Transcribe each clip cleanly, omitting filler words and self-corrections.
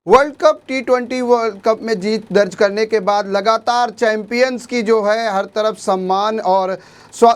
World cup T20 world cup में जीत दर्ज करने के बाद लगातार चैंपियंस की जो है हर तरफ सम्मान और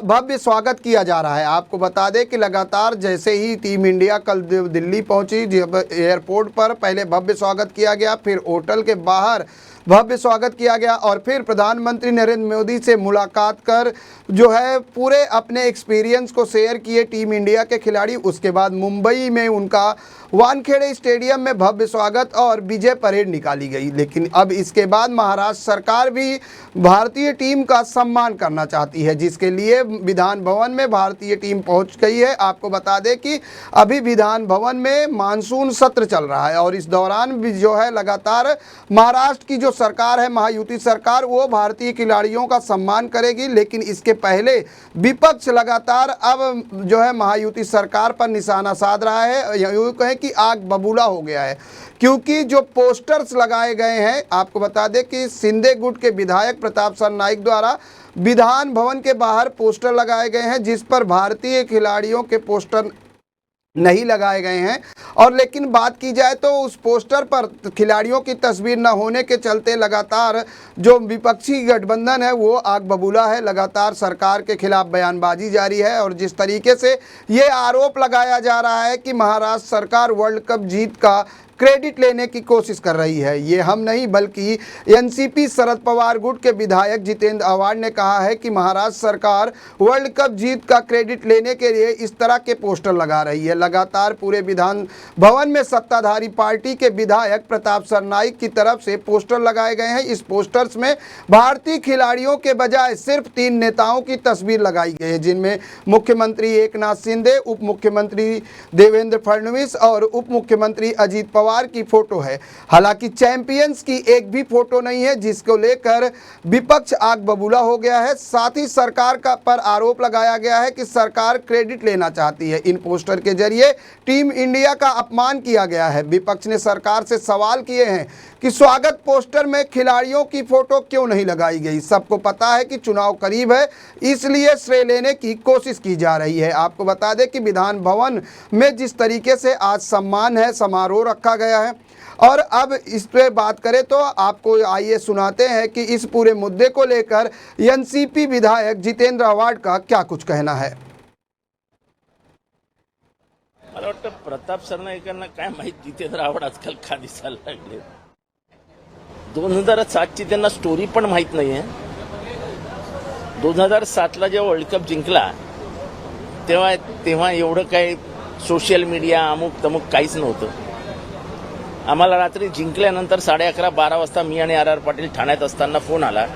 भव्य स्वागत किया जा रहा है। आपको बता दें कि लगातार जैसे ही टीम इंडिया कल दिल्ली पहुंची, जब एयरपोर्ट पर पहले भव्य स्वागत किया गया, फिर होटल के बाहर भव्य स्वागत किया गया और फिर प्रधानमंत्री नरेंद्र मोदी से मुलाकात कर जो है पूरे अपने एक्सपीरियंस को शेयर किए टीम इंडिया के खिलाड़ी। उसके बाद मुंबई में उनका वानखेड़े स्टेडियम में भव्य स्वागत और विजय परेड निकाली गई। लेकिन अब इसके बाद महाराष्ट्र सरकार भी भारतीय टीम का सम्मान करना चाहती है, जिसके लिए विधान भवन में भारतीय टीम पहुंच गई है। आपको बता दें कि अभी विधान भवन में मानसून सत्र चल रहा है और इस दौरान भी जो है लगातार महाराष्ट्र की जो सरकार है, महायुति सरकार, वो भारतीय खिलाड़ियों का सम्मान करेगी। लेकिन इसके पहले विपक्ष लगातार अब जो है महायुति सरकार पर निशाना साध रहा है। यूँ कहें कि आग बबूला हो गया है, क्योंकि जो पोस्टर्स लगाए गए हैं, आपको बता दें कि सिंधे गुट के विधायक प्रताप सरनाईक द्वारा विधान भवन के बाहर पोस्टर लगाए गए हैं, जिस पर भारतीय खिलाड़ियों के पोस्टर नहीं लगाए गए हैं। और लेकिन बात की जाए तो उस पोस्टर पर खिलाड़ियों की तस्वीर न होने के चलते लगातार जो विपक्षी गठबंधन है वो आग बबूला है। लगातार सरकार के खिलाफ बयानबाजी जारी है और जिस तरीके से ये आरोप लगाया जा रहा है कि महाराष्ट्र सरकार वर्ल्ड कप जीत का क्रेडिट लेने की कोशिश कर रही है, ये हम नहीं बल्कि एनसीपी शरद पवार गुट के विधायक जितेंद्र आव्हाड ने कहा है कि महाराष्ट्र सरकार वर्ल्ड कप जीत का क्रेडिट लेने के लिए इस तरह के पोस्टर लगा रही है। लगातार पूरे विधान भवन में सत्ताधारी पार्टी के विधायक प्रताप सरनाईक की तरफ से पोस्टर लगाए गए हैं। इस पोस्टर्स में भारतीय खिलाड़ियों के बजाय सिर्फ 3 नेताओं की तस्वीर लगाई गई है, जिनमें मुख्यमंत्री एकनाथ शिंदे, उप मुख्यमंत्री देवेंद्र फडणवीस और उप मुख्यमंत्री अजीत पवार की फोटो है। हालांकि चैंपियंस की एक भी फोटो नहीं है, जिसको लेकर विपक्ष आग बबूला हो गया है। साथ ही सरकार का पर आरोप लगाया गया है कि सरकार क्रेडिट लेना चाहती है। इन पोस्टर के जरिए टीम इंडिया का अपमान किया गया है। विपक्ष ने सरकार से सवाल किए हैं कि स्वागत पोस्टर में खिलाड़ियों की फोटो क्यों नहीं लगाई गई। सबको पता है कि चुनाव करीब है, इसलिए श्रेय लेने की कोशिश की जा रही है। आपको बता दें कि विधान भवन में जिस तरीके से आज सम्मान है, समारोह रखा गया है। और अब इस पे बात करें तो आपको आइए सुनाते हैं कि इस पूरे मुद्दे को लेकर एनसीपी विधायक जितेंद्र आव्हाड का क्या कुछ कहना है। मला वाटतं प्रताप सरनाईकांना काय माहित जितेंद्र आव्हाड आजकाल का दिसायला लागले। 2007ची त्यांना स्टोरी पण माहित नाहीये। 2007ला जेव्हा वर्ल्ड कप जिंकला तेव्हा एवढं काही सोशल मीडिया अमुक तमुक काहीच नव्हतं। आम्हाला रात्री जिंकल्यानंतर 11:30-12 वाजता मी आणि आर पाटील ठाण्यात असताना फोन आला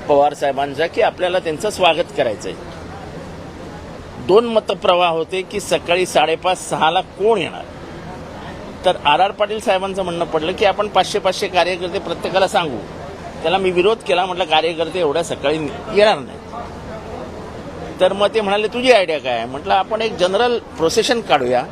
पवार साहेबांचा की आपल्याला त्यांचं स्वागत करायचंय। 2 मतप्रवाह होते की सकाळी 5:30-6ला कोण येणार। तर आर पाटील साहेबांचं म्हणणं पडलं की आपण 500 कार्यकर्ते प्रत्येकाला सांगू। त्याला मी विरोध केला, म्हटलं कार्यकर्ते एवढ्या सकाळी येणार नाही। तर मग ते म्हणाले तुझी आयडिया काय आहे। म्हटलं आपण एक जनरल प्रोसेशन काढूया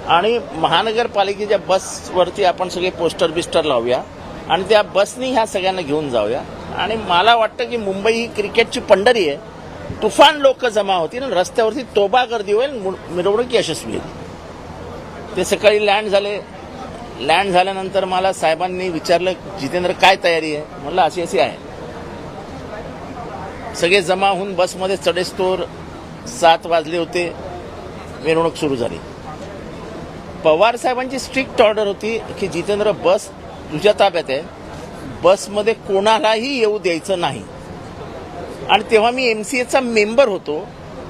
आणि महानगरपालिकेच्या बसवरती आपण सगळे पोस्टर लावूया आणि त्या बसनी ह्या सगळ्यांना घेऊन जाऊया। आणि मला वाटतं की मुंबई ही क्रिकेटची पंढरी आहे, तुफान लोक जमा होतील आणि रस्त्यावरती तोबा गर्दी होईल, मिरवणूक यशस्वी होईल। ते सकाळी लँड झाल्यानंतर मला साहेबांनी विचारलं जितेंद्र काय तयारी आहे। म्हटलं अशी आहे। सगळे जमा होऊन बसमध्ये चढेस्तोर 7 वाजले होते, मिरवणूक सुरू झाली। पवार साहेबांची स्ट्रिक्ट ऑर्डर होती की जितेंद्र बस तुझ्या ताब्यात आहे, बसमध्ये कोणालाही येऊ द्यायचं नाही। आणि तेव्हा मी एमसीएचा मेंबर होतो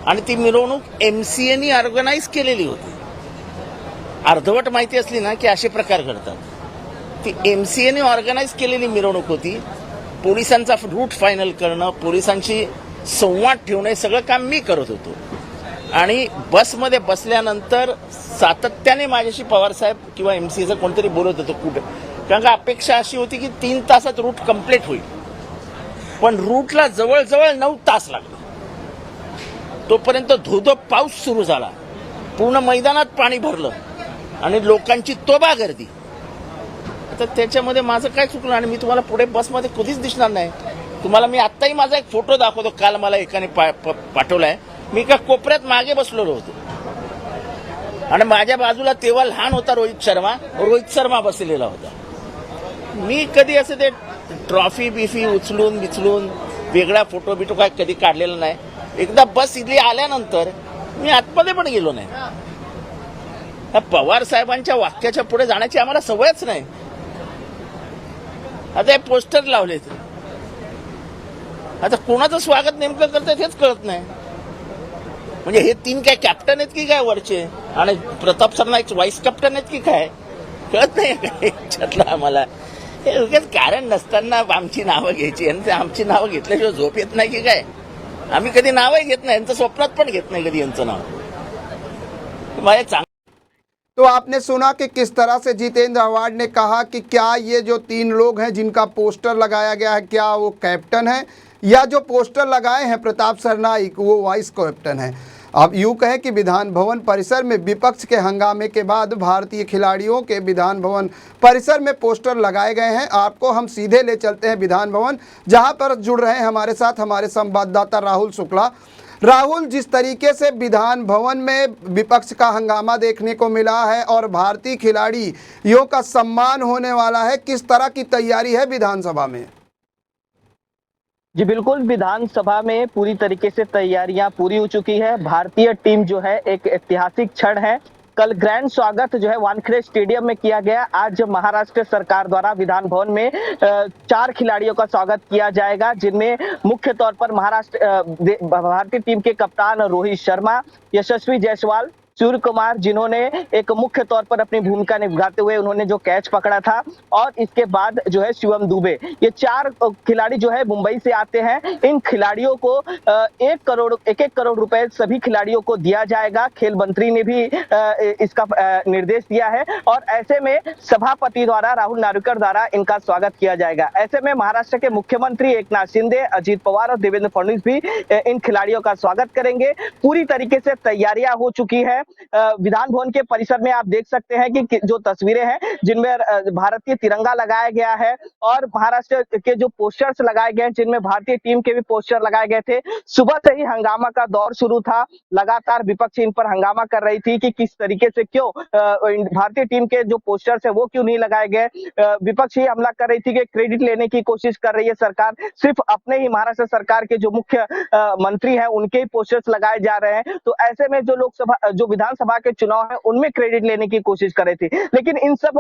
आणि ती मिरवणूक एमसीएनी ऑर्गनाईज केलेली होती। अर्धवट माहिती असली ना की असे प्रकार घडतात। ती एमसीएने ऑर्गनाईज केलेली मिरवणूक होती। पोलिसांचा रूट फायनल करणं, पोलिसांशी संवाद ठेवणं, हे सगळं काम मी करत होतो। आणि बसमध्ये बसल्यानंतर सातत्याने माझ्याशी पवारसाहेब किंवा एमसीएचं कोणतरी बोलत होतं कुठे, कारण का अपेक्षा अशी होती की 3 तासात रूट कंप्लीट होईल, पण रूटला जवळजवळ 9 तास लागले। तोपर्यंत धोधो पाऊस सुरू झाला, पूर्ण मैदानात पाणी भरलं आणि लोकांची तोबा गर्दी। आता त्याच्यामध्ये माझं काय चुकलं आणि मी तुम्हाला पुढे बसमध्ये कधीच दिसणार नाही। तुम्हाला मी आत्ताही माझा एक फोटो दाखवतो, काल मला एकाने पाठवलाय। मी एका कोपऱ्यात मागे बसलेलो होतो आणि माझ्या बाजूला तेव्हा लहान होता रोहित शर्मा बसलेला होता। मी कधी असं ते ट्रॉफी बिफी उचलून बिचलून वेगळा फोटो बिटो काय कधी काढलेला नाही. एकदा बस इथली आल्यानंतर मी आतमध्ये पण गेलो नाही. त्या पवार साहेबांच्या वाक्याच्या पुढे जाण्याची आम्हाला सवयच नाही. आता हे पोस्टर लावलेत, आता कोणाचं स्वागत नेमकं करतात हेच कळत नाही. म्हणजे हे 3 काय कॅप्टन आहेत की काय वरचे, आणि प्रताप सरनाईक व्हाईस कॅप्टन आहेत की काय, कळत नाही काय याच्यातलं आम्हाला. हे उगाच कारण नसताना आमची नावं घ्यायची, आणि आमची नावं घेतल्याशिवाय झोप येत नाही की काय. आम्ही कधी नावही घेत नाही, यांचं स्वप्नात पण घेत नाही कधी यांचं नाव. माझ्या तो आपने सुना कि किस तरह से जितेंद्र आव्हाड ने कहा कि क्या ये जो 3 लोग हैं जिनका पोस्टर लगाया गया है, क्या वो कैप्टन है, या जो पोस्टर लगाए हैं प्रताप सरनाईक वो वाइस कैप्टन है. अब यूँ कहें कि विधान भवन परिसर में विपक्ष के हंगामे के बाद भारतीय खिलाड़ियों के विधान भवन परिसर में पोस्टर लगाए गए हैं. आपको हम सीधे ले चलते हैं विधान भवन, जहां पर जुड़ रहे हैं हमारे साथ हमारे संवाददाता राहुल शुक्ला. राहुल, जिस तरीके से विधान भवन में विपक्ष का हंगामा देखने को मिला है और भारतीय खिलाड़ियों का सम्मान होने वाला है, किस तरह की तैयारी है विधानसभा में? जी बिल्कुल, विधानसभा में पूरी तरीके से तैयारियां पूरी हो चुकी है. भारतीय टीम जो है एक ऐतिहासिक क्षण है. कल ग्रैंड स्वागत जो है वानखेड़े स्टेडियम में किया गया. आज महाराष्ट्र सरकार द्वारा विधान भवन में 4 खिलाड़ियों का स्वागत किया जाएगा, जिनमें मुख्य तौर पर भारतीय टीम के कप्तान रोहित शर्मा, यशस्वी जायसवाल, सूर्य कुमार, जिन्होंने एक मुख्य तौर पर अपनी भूमिका निभाते हुए उन्होंने जो कैच पकड़ा था, और इसके बाद जो है शिवम दुबे. ये 4 खिलाड़ी जो है मुंबई से आते हैं. इन खिलाड़ियों को 1 करोड़ रुपए सभी खिलाड़ियों को दिया जाएगा. खेल मंत्री ने भी इसका निर्देश दिया है, और ऐसे में सभापति द्वारा राहुल नार्वेकर द्वारा इनका स्वागत किया जाएगा. ऐसे में महाराष्ट्र के मुख्यमंत्री एकनाथ शिंदे, अजित पवार और देवेंद्र फडणवीस भी इन खिलाड़ियों का स्वागत करेंगे. पूरी तरीके से तैयारियां हो चुकी है. विधान भवन के परिसर में आप देख सकते हैं कि जो तस्वीरें हैं जिनमें भारतीय तिरंगा लगाया गया है, और महाराष्ट्र के जो पोस्टर्स लगाए गए हैं जिनमें भारतीय टीम के भी पोस्टर लगाए गए थे. सुबह से ही हंगामा का दौर शुरू था. लगातार विपक्ष इन पर हंगामा कर रही थी कि किस तरीके से क्यों भारतीय टीम के जो पोस्टर्स है वो क्यों नहीं लगाए गए. विपक्ष ही हमला कर रही थी कि क्रेडिट लेने की कोशिश कर रही है सरकार. सिर्फ अपने ही महाराष्ट्र सरकार के जो मुख्य मंत्री हैं उनके ही पोस्टर्स लगाए जा रहे हैं. तो ऐसे में जो लोकसभा जो विधानसभा के चुनाव है उनमें क्रेडिट लेने की कोशिश कर रही थी. लेकिन इन सब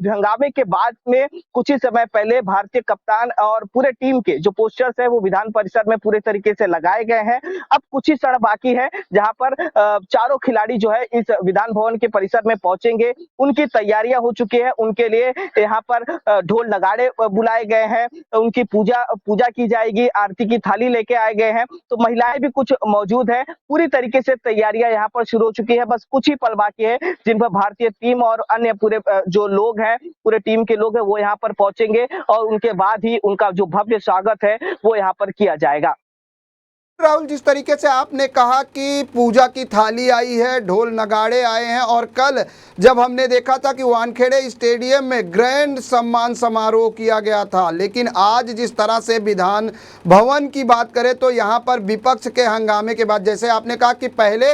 हंगामे के बाद में कुछ ही समय पहले भारतीय कप्तान और पूरे टीम के जो पोस्टर्स है वो विधान परिसर में पूरे तरीके से लगाए गए हैं. अब कुछ ही क्षण बाकी है जहां पर चारों खिलाड़ी जो है इस विधान भवन के परिसर में पहुंचेंगे. उनकी तैयारियां हो चुकी है. उनके लिए यहाँ पर ढोल नगाड़े बुलाए गए हैं. उनकी पूजा की जाएगी. आरती की थाली लेके आए गए हैं. तो महिलाएं भी कुछ मौजूद है. पूरी तरीके से तैयारियां यहाँ पर शुरू हो चुकी है. बस कुछ ही पल बाकी है जिन पर भारतीय टीम और अन्य पूरे जो लोग हैं पूरे टीम के लोग हैं वो यहाँ पर पहुंचेंगे, और उनके बाद ही उनका जो भव्य स्वागत है वो यहाँ पर किया जाएगा. राहुल, जिस तरीके से आपने कहा कि पूजा की थाली आई है, ढोल नगाड़े आए हैं, और कल जब हमने देखा था कि वानखेड़े स्टेडियम में ग्रैंड सम्मान समारोह किया गया था, लेकिन आज जिस तरह से विधान भवन की बात करें तो यहाँ पर विपक्ष के हंगामे के बाद, जैसे आपने कहा कि पहले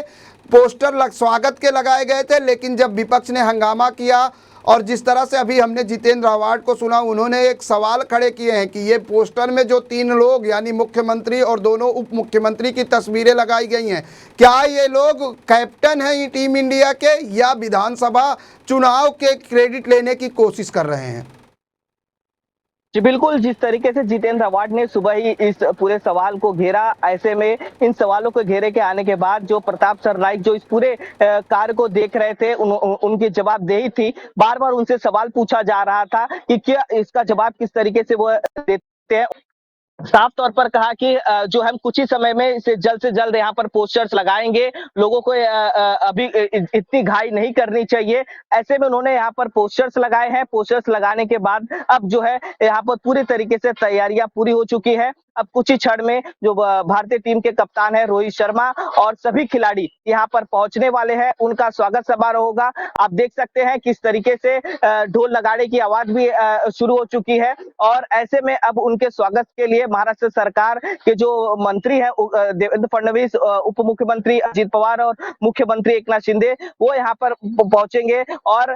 पोस्टर स्वागत के लगाए गए थे, लेकिन जब विपक्ष ने हंगामा किया, और जिस तरह से अभी हमने जितेंद्र आव्हाड को सुना, उन्होंने एक सवाल खड़े किए हैं कि ये पोस्टर में जो 3 लोग यानी मुख्यमंत्री और दोनों उप मुख्यमंत्री की तस्वीरें लगाई गई हैं, क्या ये लोग कैप्टन हैं टीम इंडिया के, या विधानसभा चुनाव के क्रेडिट लेने की कोशिश कर रहे हैं? जी बिल्कुल, जिस तरीके से जितेंद्र आव्हाड ने सुबह ही इस पूरे सवाल को घेरा, ऐसे में इन सवालों को घेरे के आने के बाद जो प्रताप सरनाईक जो इस पूरे कार्य को देख रहे थे उनकी जवाबदेही थी. बार बार उनसे सवाल पूछा जा रहा था कि क्या इसका जवाब किस तरीके से वो देते हैं. साफ तौर पर कहा कि जो हम कुछ ही समय में इसे जल्द से जल्द यहाँ पर पोस्टर्स लगाएंगे. लोगों को अभी इतनी घाई नहीं करनी चाहिए. ऐसे में उन्होंने यहाँ पर पोस्टर्स लगाए हैं. पोस्टर्स लगाने के बाद अब जो है यहाँ पर पूरी तरीके से तैयारियां पूरी हो चुकी है. अब कुछ ही क्षण में जो भारतीय टीम के कप्तान है रोहित शर्मा और सभी खिलाड़ी यहाँ पर पहुंचने वाले हैं, उनका स्वागत समारोह होगा। आप देख सकते हैं किस तरीके से ढोल नगाड़े की आवाज भी शुरू हो चुकी है और ऐसे में अब उनके स्वागत के लिए महाराष्ट्र सरकार के जो मंत्री हैं देवेंद्र फडणवीस, उप मुख्यमंत्री अजित पवार और मुख्यमंत्री एकनाथ शिंदे, वो यहाँ पर पहुंचेंगे और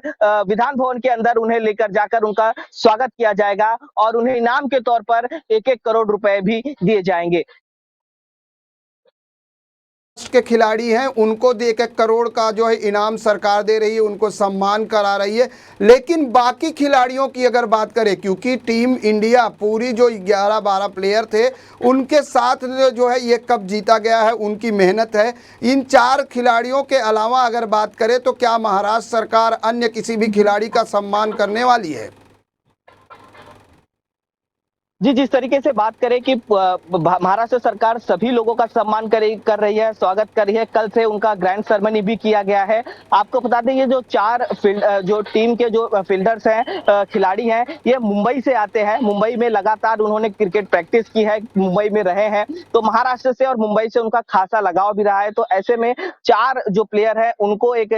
विधान भवन के अंदर उन्हें लेकर जाकर उनका स्वागत किया जाएगा और उन्हें इनाम के तौर पर 1-1 करोड़ रुपए भी दिए जाएंगे। के खिलाड़ी हैं उनको 1-1 करोड़ का जो है इनाम सरकार दे रही है, उनको सम्मान करा रही है। लेकिन बाकी खिलाड़ियों की अगर बात करें, क्योंकि टीम इंडिया पूरी जो 11-12 प्लेयर थे उनके साथ जो है ये कप जीता गया है, उनकी मेहनत है। इन 4 खिलाड़ियों के अलावा अगर बात करें तो क्या महाराष्ट्र सरकार अन्य किसी भी खिलाड़ी का सम्मान करने वाली है? जी, जिस तरीके से बात करें कि महाराष्ट्र सरकार सभी लोगों का सम्मान कर रही है, स्वागत कर रही है। कल से उनका ग्रैंड सेरेमनी भी किया गया है। आपको बता दें ये जो 4 जो टीम के जो फील्डर्स हैं, खिलाड़ी हैं, ये मुंबई से आते हैं। मुंबई में लगातार उन्होंने क्रिकेट प्रैक्टिस की है, मुंबई में रहे हैं, तो महाराष्ट्र से और मुंबई से उनका खासा लगाव भी रहा है। तो ऐसे में 4 जो प्लेयर हैं उनको एक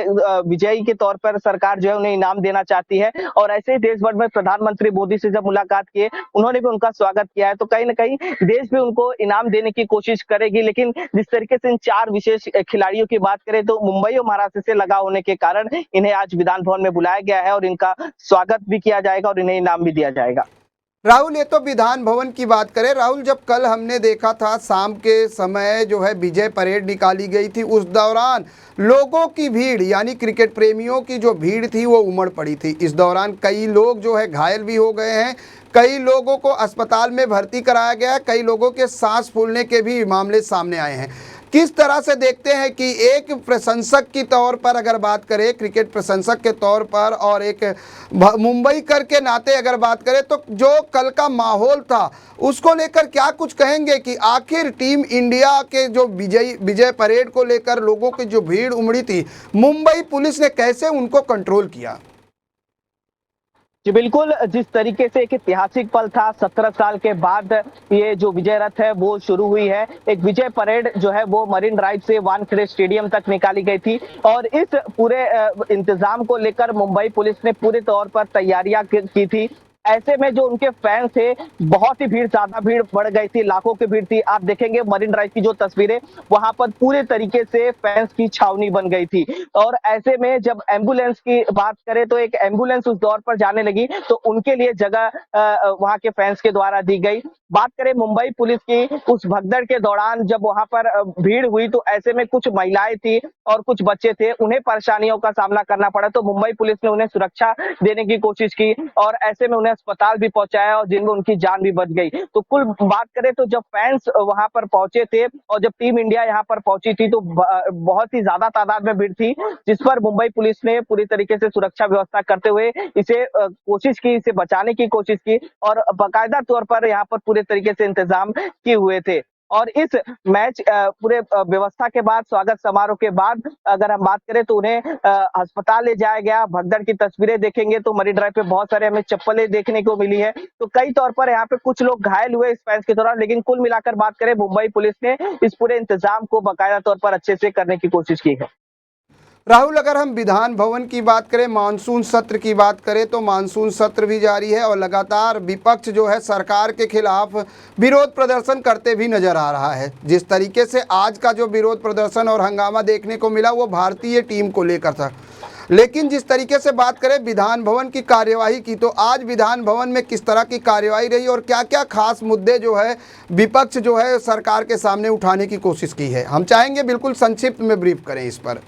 विजयी के तौर पर सरकार जो है उन्हें इनाम देना चाहती है और ऐसे ही देश भर में प्रधानमंत्री मोदी से जब मुलाकात किए, उन्होंने भी उनका स्वागत किया है। तो कहीं ना कहीं देश भी उनको इनाम देने की कोशिश करेगी। लेकिन जिस तरीके से इन 4 विशेष खिलाड़ियों की बात करें तो मुंबई और महाराष्ट्र से लगा होने के कारण इन्हें आज विधान भवन में बुलाया गया है और इनका स्वागत भी किया जाएगा और इन्हें इनाम भी दिया जाएगा। राहुल, ये तो विधान भवन की बात करें। राहुल, जब कल हमने देखा था शाम के समय जो है विजय परेड निकाली गई थी, उस दौरान लोगों की भीड़ यानी क्रिकेट प्रेमियों की जो भीड़ थी वो उमड़ पड़ी थी। इस दौरान कई लोग जो है घायल भी हो गए हैं, कई लोगों को अस्पताल में भर्ती कराया गया है, कई लोगों के सांस फूलने के भी मामले सामने आए हैं। किस तरह से देखते हैं कि एक प्रशंसक की तौर पर अगर बात करें, क्रिकेट प्रशंसक के तौर पर और एक मुंबई कर के नाते अगर बात करें, तो जो कल का माहौल था उसको लेकर क्या कुछ कहेंगे कि आखिर टीम इंडिया के जो विजय परेड को लेकर लोगों की जो भीड़ उमड़ी थी, मुंबई पुलिस ने कैसे उनको कंट्रोल किया? जी बिल्कुल, जिस तरीके से एक ऐतिहासिक पल था, 17 साल के बाद ये जो विजय रथ है वो शुरू हुई है। एक विजय परेड जो है वो मरीन ड्राइव से वानखेड़े स्टेडियम तक निकाली गई थी और इस पूरे इंतजाम को लेकर मुंबई पुलिस ने पूरे तौर पर तैयारियां की थी। ऐसे में जो उनके फैंस थे, बहुत ही ज्यादा भीड़ बढ़ गई थी, लाखों की भीड़ थी। आप देखेंगे मरीन ड्राइव की जो तस्वीरें, वहां पर पूरे तरीके से फैंस की छावनी बन गई थी और ऐसे में जब एम्बुलेंस की बात करें तो एक एम्बुलेंस उस दौर पर जाने लगी तो उनके लिए जगह वहां के फैंस के द्वारा दी गई। बात करें मुंबई पुलिस की, उस भगदड़ के दौरान जब वहां पर भीड़ हुई तो ऐसे में कुछ महिलाएं थी और कुछ बच्चे थे, उन्हें परेशानियों का सामना करना पड़ा। तो मुंबई पुलिस ने उन्हें सुरक्षा देने की कोशिश की और ऐसे में उन्हें अस्पताल भी पहुंचाया और जिनमें उनकी जान भी बच गई। तो कुल बात करें तो जब फैंस वहां पर पहुंचे थे और जब टीम इंडिया यहाँ पर पहुंची थी तो बहुत ही ज्यादा तादाद में भीड़ थी, जिस पर मुंबई पुलिस ने पूरी तरीके से सुरक्षा व्यवस्था करते हुए इसे कोशिश की, इसे बचाने की कोशिश की और बाकायदा तौर पर यहाँ पर पूरे तरीके से इंतजाम किए हुए थे। और इस मैच पूरे व्यवस्था के बाद, स्वागत समारोह के बाद अगर हम बात करें तो उन्हें अस्पताल ले जाया गया। भगदड़ की तस्वीरें देखेंगे तो मरीन ड्राइव पे बहुत सारे हमें चप्पलें देखने को मिली है। तो कई तौर पर यहाँ पे कुछ लोग घायल हुए इस मैच के दौरान, लेकिन कुल मिलाकर बात करें मुंबई पुलिस ने इस पूरे इंतजाम को बाकायदा तौर पर अच्छे से करने की कोशिश की है। राहुल, अगर हम विधान भवन की बात करें, मानसून सत्र की बात करें तो मानसून सत्र भी जारी है और लगातार विपक्ष जो है सरकार के खिलाफ विरोध प्रदर्शन करते भी नजर आ रहा है। जिस तरीके से आज का जो विरोध प्रदर्शन और हंगामा देखने को मिला वो भारतीय टीम को लेकर था, लेकिन जिस तरीके से बात करें विधान भवन की कार्यवाही की, तो आज विधान भवन में किस तरह की कार्यवाही रही और क्या क्या खास मुद्दे जो है विपक्ष जो है सरकार के सामने उठाने की कोशिश की है? हम चाहेंगे बिल्कुल संक्षिप्त में ब्रीफ करें इस पर।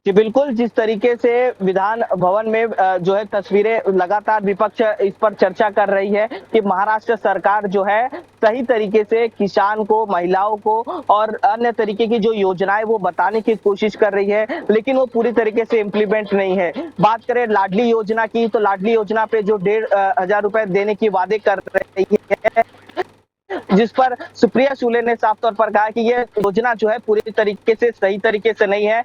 जी बिल्कुल, जिस तरीके से विधान भवन में जो है तस्वीरें लगातार विपक्ष इस पर चर्चा कर रही है कि महाराष्ट्र सरकार जो है सही तरीके से किसान को, महिलाओं को और अन्य तरीके की जो योजनाएं वो बताने की कोशिश कर रही है, लेकिन वो पूरी तरीके से इम्प्लीमेंट नहीं है। बात करें लाडली योजना की तो लाडली योजना पे जो 1,500 रुपए देने की वादे कर रही है, जिस पर सुप्रिया सुले ने साफ तौर पर कहा कि ये योजना जो है पूरी तरीके से सही तरीके से नहीं है,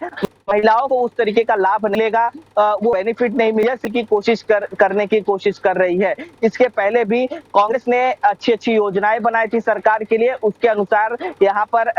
महिलाओं को उस तरीके का लाभ नहीं मिलेगा, वो बेनिफिट नहीं मिले, इसकी कोशिश करने की कोशिश कर रही है। इसके पहले भी कांग्रेस ने अच्छी अच्छी योजनाएं बनाई थी सरकार के लिए, उसके अनुसार यहाँ पर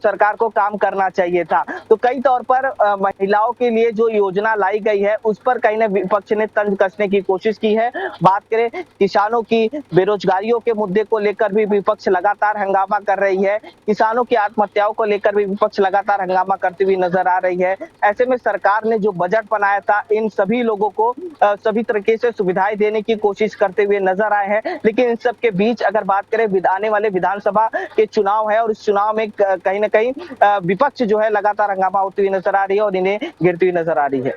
सरकार को काम करना चाहिए था। तो कई तौर पर महिलाओं के लिए जो योजना लाई गई है उस पर कहीं ना विपक्ष ने तंज कसने की कोशिश की है। बात करें किसानों की बेरोजगारियों के मुद्दे को लेकर भी विपक्ष लगातार हंगामा कर रही है, किसानों की आत्महत्याओं को लेकर भी विपक्ष लगातार हंगामा करती हुई नजर आ रही है। ऐसे में सरकार ने जो बजट बनाया था इन सभी लोगों को सभी तरीके से सुविधाएं देने की कोशिश करते हुए नजर आए हैं, लेकिन इन सब के बीच अगर बात करें आने वाले विधानसभा के चुनाव है और इस चुनाव में कहीं ना कहीं विपक्ष जो है लगातार हंगामा होती हुई नजर आ रही है और इन्हें गिरती हुई नजर आ रही है।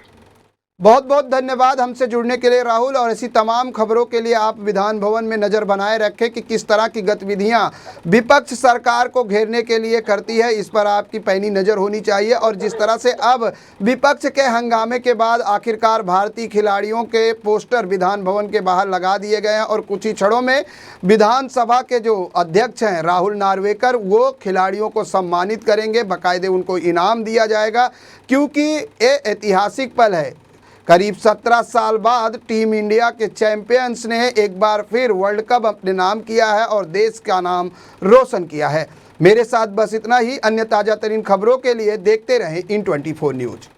बहुत बहुत धन्यवाद हमसे जुड़ने के लिए राहुल, और ऐसी तमाम खबरों के लिए आप विधान भवन में नज़र बनाए रखें कि किस तरह की गतिविधियां विपक्ष सरकार को घेरने के लिए करती है, इस पर आपकी पैनी नज़र होनी चाहिए। और जिस तरह से अब विपक्ष के हंगामे के बाद आखिरकार भारतीय खिलाड़ियों के पोस्टर विधान भवन के बाहर लगा दिए गए हैं और कुछ ही क्षणों में विधानसभा के जो अध्यक्ष हैं राहुल नार्वेकर वो खिलाड़ियों को सम्मानित करेंगे, बाकायदे उनको इनाम दिया जाएगा, क्योंकि ये ऐतिहासिक पल है। करीब 17 साल बाद टीम इंडिया के चैंपियंस ने एक बार फिर वर्ल्ड कप अपने नाम किया है और देश का नाम रोशन किया है। मेरे साथ बस इतना ही। अन्य ताज़ा तरीन खबरों के लिए देखते रहें इन 24 न्यूज़।